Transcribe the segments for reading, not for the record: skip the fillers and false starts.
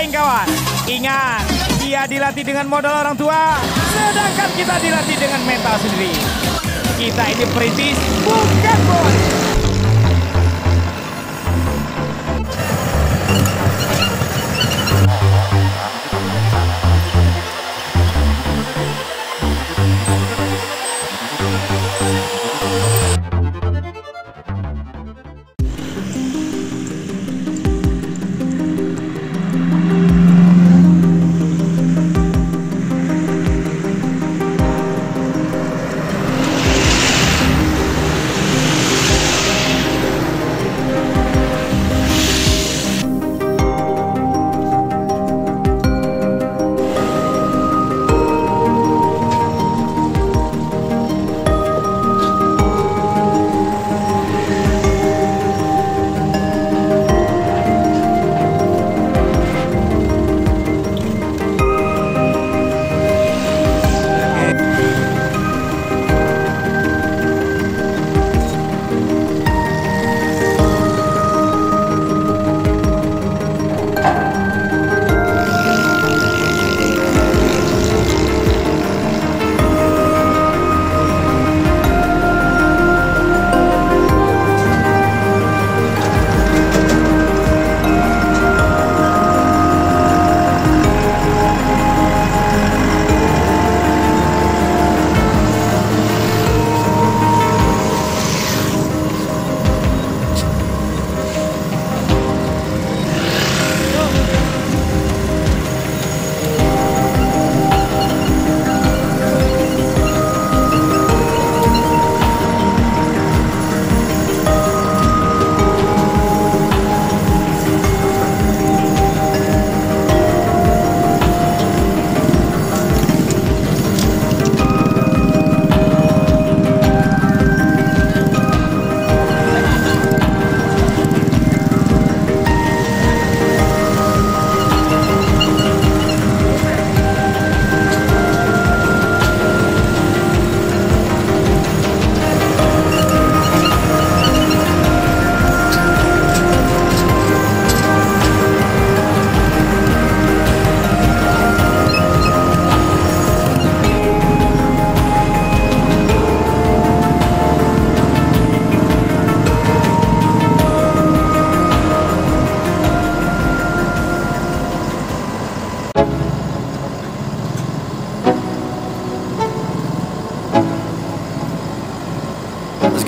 bersaing kawan. Ingat, dia dilatih dengan modal orang tua, sedangkan kita dilatih dengan mental sendiri. Kita ini perintis, bukan bos.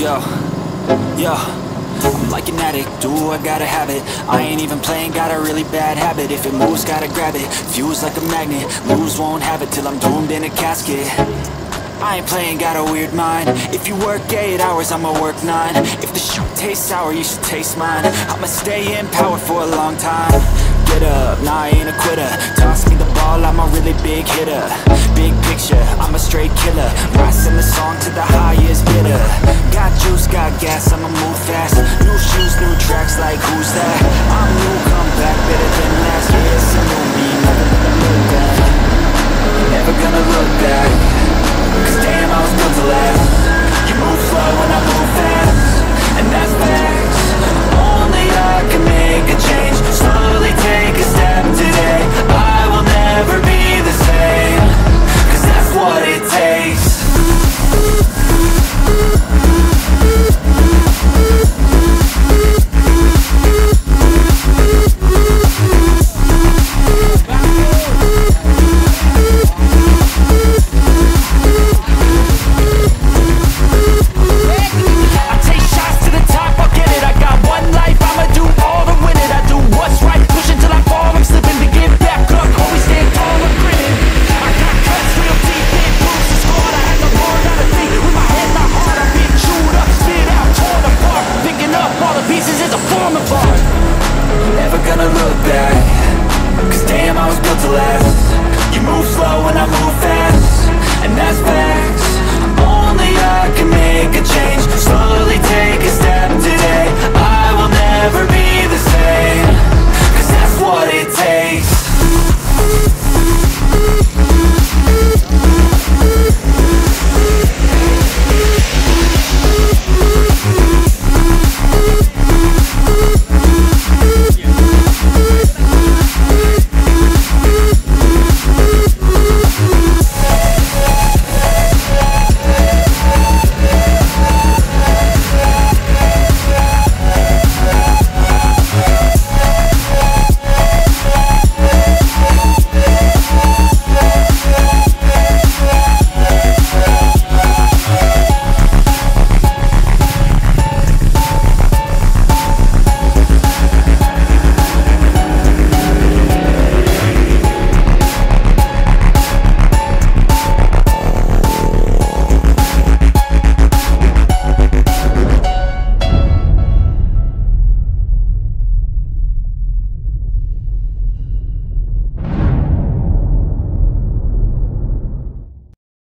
Yo, yo, I'm like an addict, do I gotta have it. I ain't even playing, got a really bad habit. If it moves, gotta grab it, fuse like a magnet. Lose, won't have it till I'm doomed in a casket. I ain't playing, got a weird mind. If you work 8 hours, I'ma work 9. If the shoot tastes sour, you should taste mine. I'ma stay in power for a long time. Get up, nah I ain't a quitter. Toss me the ball, I'm a really big hitter. Big picture, I'm a straight killer. Rising the song to the highest bidder. Got juice, got gas, I'ma move fast. New shoes, new tracks, like who's that? I'm new, come back, better than last. Yeah, it's a new me, never gonna look back. Never gonna look back. Cause damn, I was built to last. You move slow and I move fast, and that's facts. Only I can make a change. Slowly take a step today. I will never be the same, cause that's what it takes. Never gonna look back, cause damn I was built to last.